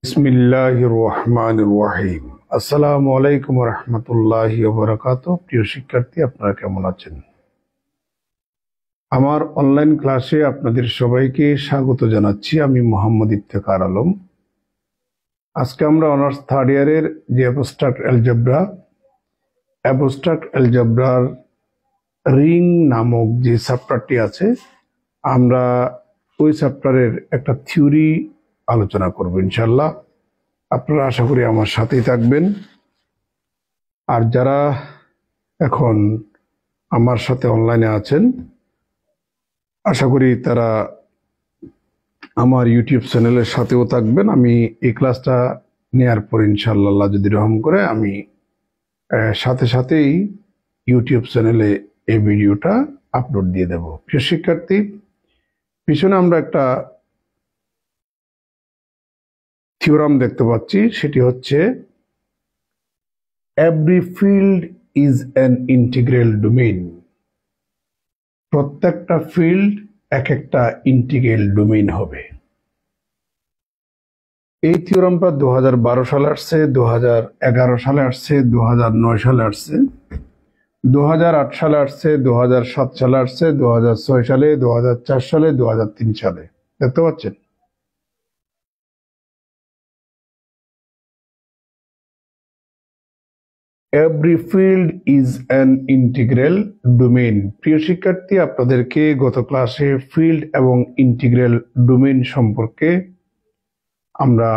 বিসমিল্লাহির রহমানির রহিম। আসসালামু আলাইকুম ওয়া রাহমাতুল্লাহি ওয়া বারাকাতুহু। প্রিয় শিক্ষার্থী, আপনারা কেমন আছেন? আমার অনলাইন ক্লাসে আপনাদের সবাইকে স্বাগত জানাচ্ছি। আমি মোহাম্মদ ইফতেখার আলম। আজকে আমরা অনার্স থার্ড ইয়ারের যে অ্যাবস্ট্রাক্ট অ্যালজেব্রার রিং নামক যে চ্যাপ্টারটি আছে, আমরা ওই চ্যাপ্টারের একটা থিওরি আলোচনা করব ইনশাআল্লাহ। আপনারা আশা করি আমার সাথেই থাকবেন। আর যারা এখন আমার সাথে অনলাইনে আছেন, আশা করি তারা আমার ইউটিউব চ্যানেলের সাথেও থাকবেন। আমি এই ক্লাসটা নেওয়ার পর ইনশাআল্লাহ যদি রহম করে আমি সাথে সাথেই ইউটিউব চ্যানেলে এই ভিডিওটা আপলোড দিয়ে দেব। প্রিয় শিক্ষার্থী, পিছনে আমরা একটা থিওরাম দেখতে পাচ্ছি, সেটি হচ্ছে every field is an integral domain. প্রত্যেকটা ফিল্ড এক একটা ইন্টিগ্রাল ডোমেইন হবে। এই থিওরামটা 2012 সালে আসছে, 2011 সালে আসছে, 2009 সালে আসছে, 2008 সালে আসছে, 2007 সালে আসছে, 2006 সালে, 2004 সালে, 2003 সালে। দেখতে পাচ্ছেন? Every field is an integral domain. প্রিয় শিক্ষার্থী, আপনাদেরকে গত ক্লাসে ফিল্ড এবং ইন্টিগ্রাল ডোমেইন সম্পর্কে আমরা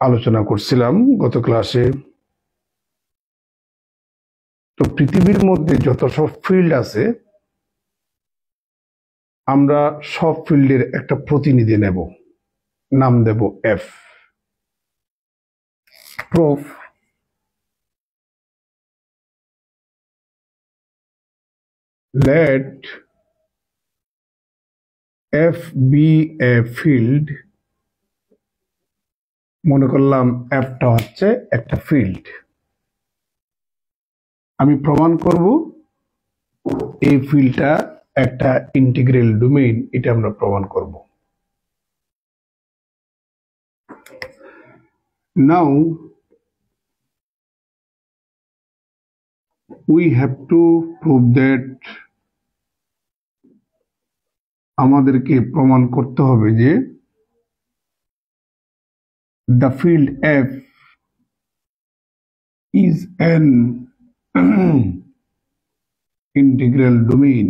আলোচনা করছিলাম গত ক্লাসে। তো পৃথিবীর মধ্যে যত সব ফিল্ড আছে, আমরা সব ফিল্ডের একটা প্রতিনিধি নেব, নাম দেব F. Proof let f be a field। মনে করলাম এফটা হচ্ছে একটা ফিল্ড। আমি প্রমাণ করব এই ফিল্ডটা একটা ইন্টিগ্রাল ডোমেইন, এটা আমরা প্রমাণ করব। নাও we have to prove that, আমাদেরকে প্রমাণ করতে হবে যে the field f is an integral domain।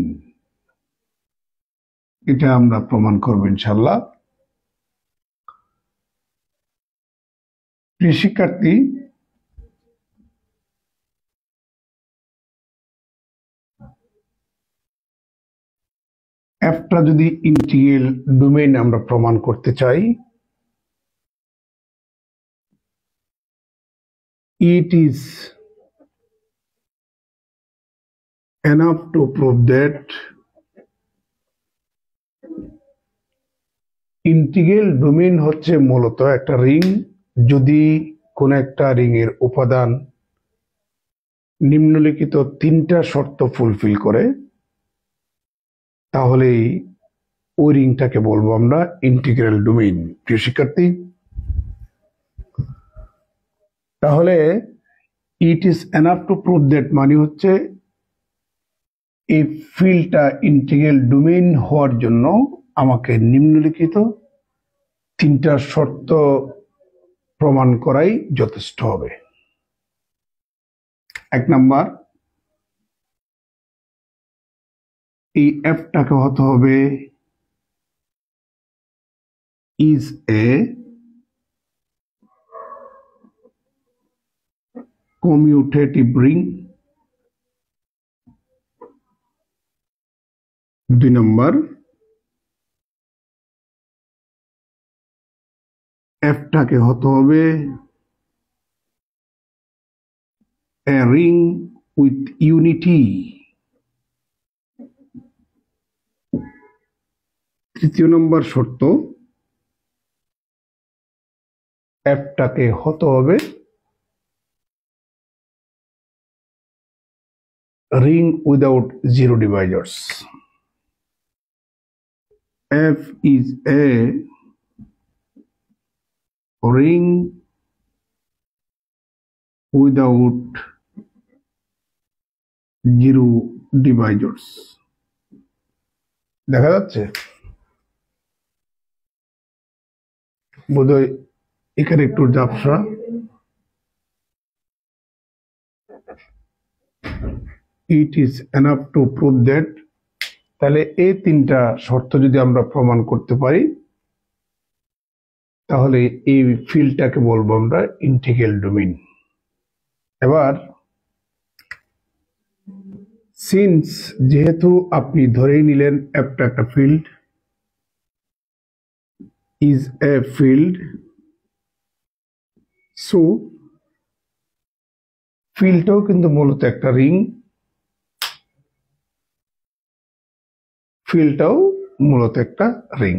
এটা আমরা প্রমাণ করব ইনশাআল্লাহ। প্রিয় শিক্ষার্থী, এফটা যদি ইন্টিগ্রাল ডোমেইন আমরা প্রমাণ করতে চাই, it is enough to prove that integral domain হচ্ছে মূলত একটা রিং। যদি কোন একটা রিং এর উপাদান নিম্নলিখিত তিনটা শর্ত ফুলফিল করে, তাহলেই ওই রিংটাকে বলবো আমরা ইন্টিগ্রাল ডোমেইন। প্রিয় শিক্ষার্থী, তাহলে it is enough to prove that মানে হচ্ছে এই ফিল্ডটা ইন্টিগ্রাল ডোমেইন হওয়ার জন্য আমাকে নিম্নলিখিত তিনটা শর্ত প্রমাণ করাই যথেষ্ট হবে। 1 নাম্বার, এই এফটাকে হতে হবে ইজ এ কমিউটেটিভ রিং। 2 নম্বর, এফটাকে হতে হবে এ রিং উইথ ইউনিটি। 3 নম্বর শর্ত, এফটাকে হতে হবে ring without zero divisors। F is a ring without zero divisors। দেখা যাচ্ছে বোধহয় এখানে একটু ঝাপসা। It is enough to prove that, তাহলে এই তিনটা শর্ত যদি আমরা প্রমাণ করতে পারি তাহলে এই ফিল্ডটাকে বলবো আমরা ইন্টিগ্রাল ডোমেইন। এবার সিন্স যেহেতু আপনি ধরেই নিলেন একটা একটা field is a field, so ফিল্ডটাও কিন্তু মূলত একটা রিং, ফিল্ডটাও মূলত একটা রিং।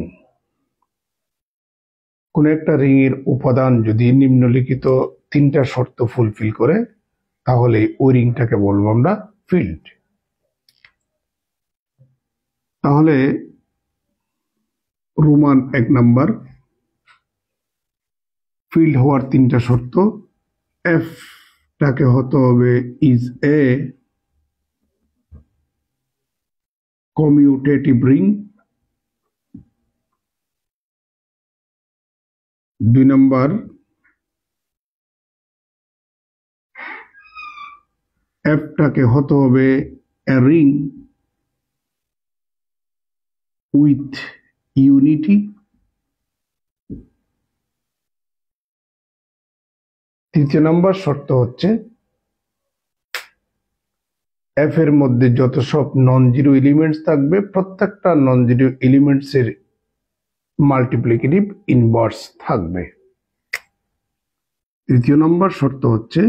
কোন একটা রিং এর উপাদান যদি নিম্নলিখিত তিনটা শর্ত ফুলফিল করে তাহলে ওই রিংটাকে বলবো আমরা ফিল্ড। তাহলে রোমান 1 নাম্বার ফিল্ড হওয়ার তিনটা শর্ত, এফ টাকে হতে হবে is a commutative ring. 2 number F টাকে হতে হবে এ রিং উইথ ইউনিটি। 3 নাম্বার শর্ত হচ্ছে এফ এর মধ্যে যত সব নন জিরো এলিমেন্টস থাকবে প্রত্যেকটা নন জিরো এলিমেন্টস এর মাল্টিপ্লিকেটিভ ইনভার্স থাকবে। 3 নম্বর শর্ত হচ্ছে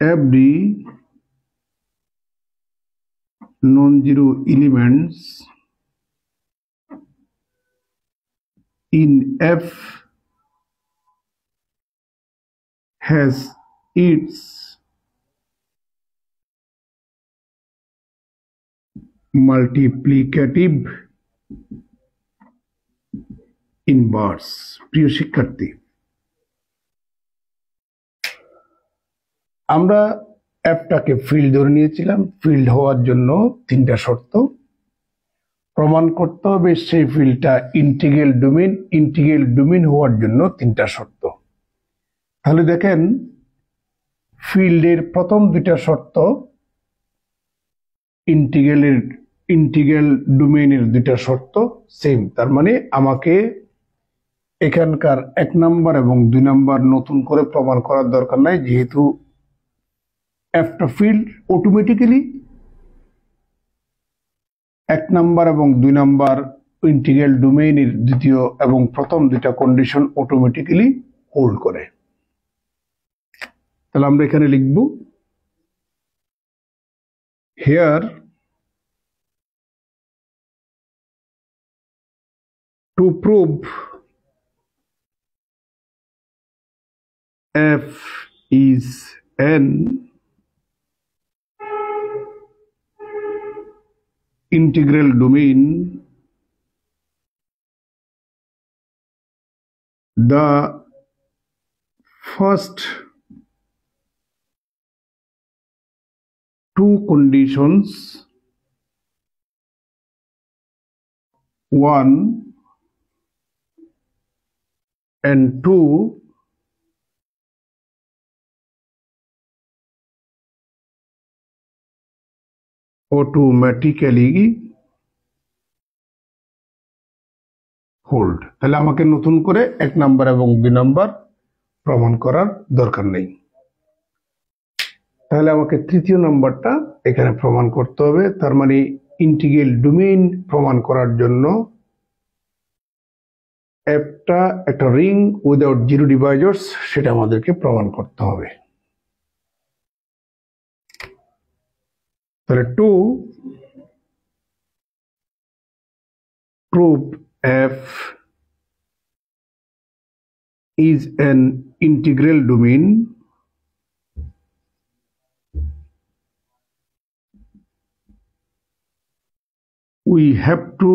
every non-zero elements in F has its multiplicative inverse। প্রিয় শিক্ষার্থী, আমরা এফটাকে ফিল্ড ধরে নিয়েছিলাম। ফিল্ড হওয়ার জন্য তিনটা শর্ত প্রমাণ করতে হবে, সেই ফিল্ডটা ইন্টিগ্রাল ডোমেইন। ইন্টিগ্রাল ডোমেইন হওয়ার জন্য তিনটা শর্ত। তাহলে দেখেন ফিল্ডের প্রথম দুইটা শর্ত ইন্টিগ্রাল ডোমেইনের দুইটা শর্ত সেম। তার মানে আমাকে এখানকার 1 নাম্বার এবং 2 নাম্বার নতুন করে প্রমাণ করার দরকার নাই, যেহেতু একটা ফিল্ড অটোমেটিক্যালি 1 নাম্বার এবং 2 নাম্বার ইন্টিগ্রাল ডোমেইনের দ্বিতীয় এবং প্রথম দুইটা কন্ডিশন অটোমেটিক্যালি হোল্ড করে। তাহলে আমরা এখানে লিখব here to prove F is an integral domain, the first two conditions, 1 and 2, automatically hold. তাহলে আমাকে নতুন করে 1 নাম্বার এবং 2 নাম্বার প্রমাণ করার দরকার নেই। তাহলে আমাকে তৃতীয় নাম্বারটা এখানে প্রমাণ করতে হবে। তার মানে ইন্টিগ্রাল ডোমেইন প্রমাণ করার জন্য এফটা একটা রিং উইদাউট জিরো ডিভাইজার্স, সেটা আমাদেরকে প্রমাণ করতে হবে। তাহলে to prove F is an integral domain, we have to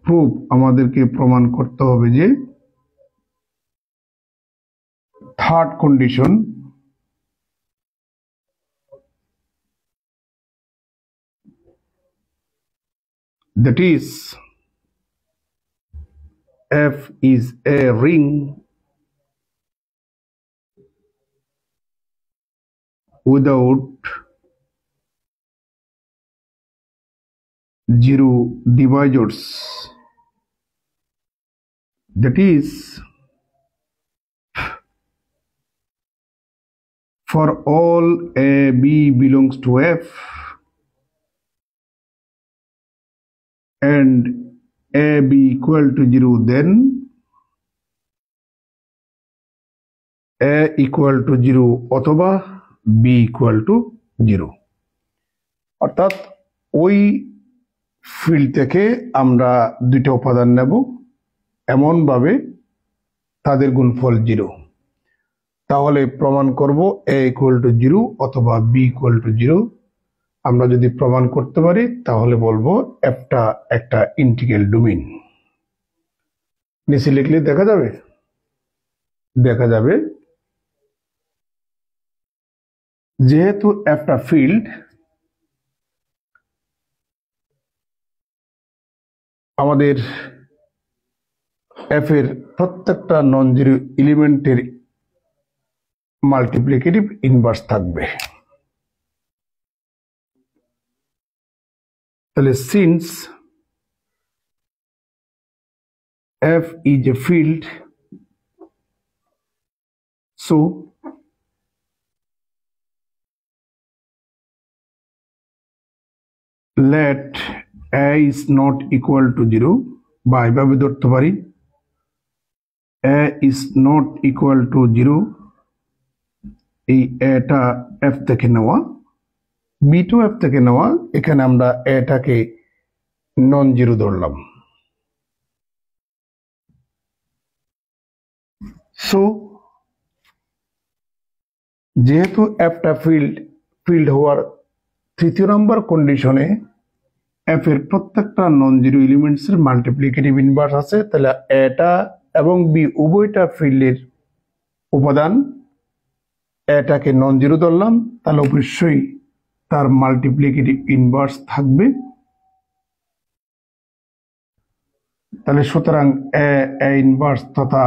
proof আমাদেরকে প্রমাণ করতে হবে যে third condition that is F is a ring without zero divisors. That is, for all A, B belongs to F and A, B equal to 0, then A equal to 0 অথবা B equal to 0। অর্থাৎ ওই field থেকে আমরা দুইটা উপাদান নেব, এমন ভাবে তাদের গুণফল 0। তাহলে প্রমাণ করব A equal to 0 অথবা B equal to 0। আমরা যদি প্রমাণ করতে পারি তাহলে বলবো Fটা একটা ইন্টিগ্রাল ডোমেইন। নিচে লিখলে দেখা যাবে যেহেতু একটা ফিল্ড, আমাদের F এর প্রত্যেকটা নন জিরো এলিমেন্টের মাল্টিপ্লিকেটিভ ইনভার্স থাকবে। তাহলে since F is a field, so let A is not equal to 0, বা এভাবে ধরতে পারি A is not equal to 0, এই এটা F থেকে নেওয়া, B to F থেকে নেওয়া, এখানে আমরা এটাকে নন জিরো ধরলাম। সো যেহেতু Fটা ফিল্ড হওয়ার তৃতীয় নম্বর কন্ডিশনে F এর প্রত্যেকটা নন জিরো এলিমেন্টস এর মাল্টিপ্লিকেটিভ ইনভার্স আছে, তাহলে এটা এবং B উভয়টা ফিল্ডের উপাদান, এটাকে নন জিরো ধরলাম, তাহলে অবশ্যই তার মাল্টিপ্লিকেটিভ ইনভার্স থাকবে। তাহলে সুতরাং A ইনভার্স তথা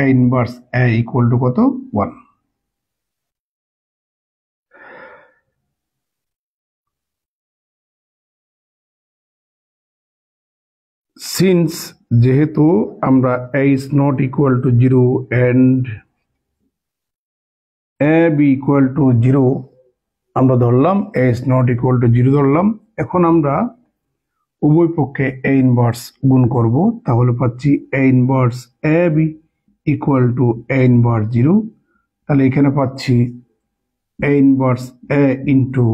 A inverse A equal to কত? 1। সিন্স যেহেতু আমরা A is not equal to 0 and A B equal to 0 আমরা ধরলাম, A is not equal to 0 ধরলাম। এখন আমরা উভয় পক্ষে A ইনভার্স গুণ করব, তাহলে পাচ্ছি A inverse A B equal to A inverse 0। তাহলে এখানে পাচ্ছি A inverse A into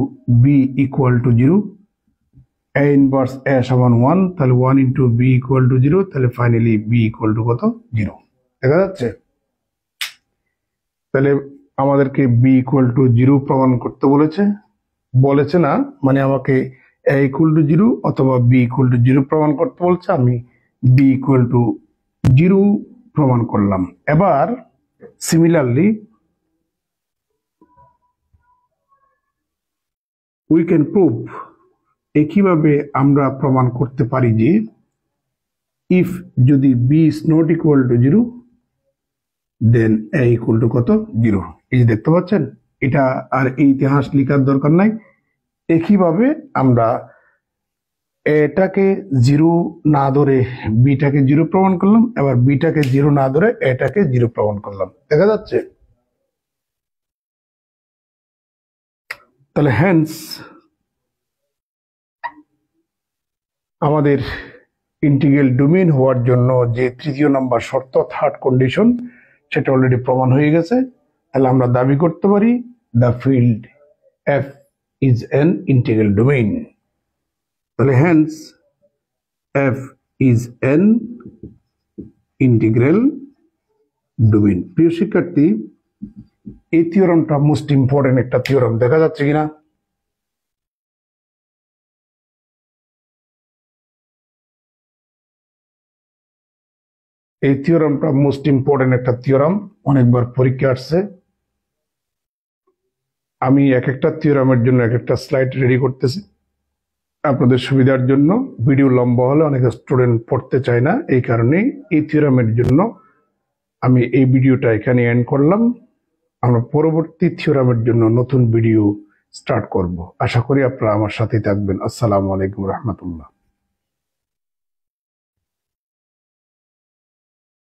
B equal to 0, A inverse A সমান 1, তাহলে 1 into B equal to 0, তাহলে ফাইনালি B equal to কত? 0। দেখা যাচ্ছে? তাহলে আমাদেরকে B equal to 0 প্রমাণ করতে বলেছে না, মানে আমাকে A equal to 0 অথবা B equal to 0 প্রমাণ করতে বলছে, আমি B equal to 0 প্রমাণ করলাম। এবার সিমিলারলি we can prove, একইভাবে আমরা প্রমাণ করতে পারি যে if যদি B is not equal to 0 then A equal to কত? 0। এই যে দেখতে পাচ্ছেন, এটা আর এই ইতিহাস লেখার দরকার নাই। একইভাবে আমরা এটাকে 0 না ধরে বিটাকে 0 প্রমাণ করলাম, এবার বিটাকে 0 না ধরে এটাকে 0 প্রমাণ করলাম। দেখা যাচ্ছে? তাহলে হ্যান্স আমাদের ইন্টিগ্রাল ডোমেইন হওয়ার জন্য যে তৃতীয় নম্বর শর্ত, থার্ড কন্ডিশন, সেটা অলরেডি প্রমাণ হয়ে গেছে। তাহলে আমরা দাবি করতে পারি the field F is an integral domain। তাহলে hence F is an integral domain। প্রিয় শিক্ষার্থী, এই থিওরামটা মোস্ট ইম্পর্টেন্ট একটা থিওরাম। দেখা যাচ্ছে কিনা? এই থিওরামটা মোস্ট ইম্পর্টেন্ট একটা থিওরাম, অনেকবার পরীক্ষা আসছে। আমি এক একটা থিওরামের জন্য এক একটা স্লাইড রেডি করতেছি আপনাদের সুবিধার জন্য। ভিডিও লম্বা হলে অনেক স্টুডেন্ট পড়তে চায় না, এই কারণেই এই থিওরামের জন্য আমি এই ভিডিওটা এখানে এন্ড করলাম। আমরা পরবর্তী থিওরামের জন্য নতুন ভিডিও স্টার্ট করব। আশা করি আপনারা আমার সাথে থাকবেন। আসসালামু আলাইকুম রহমতুল্লাহ।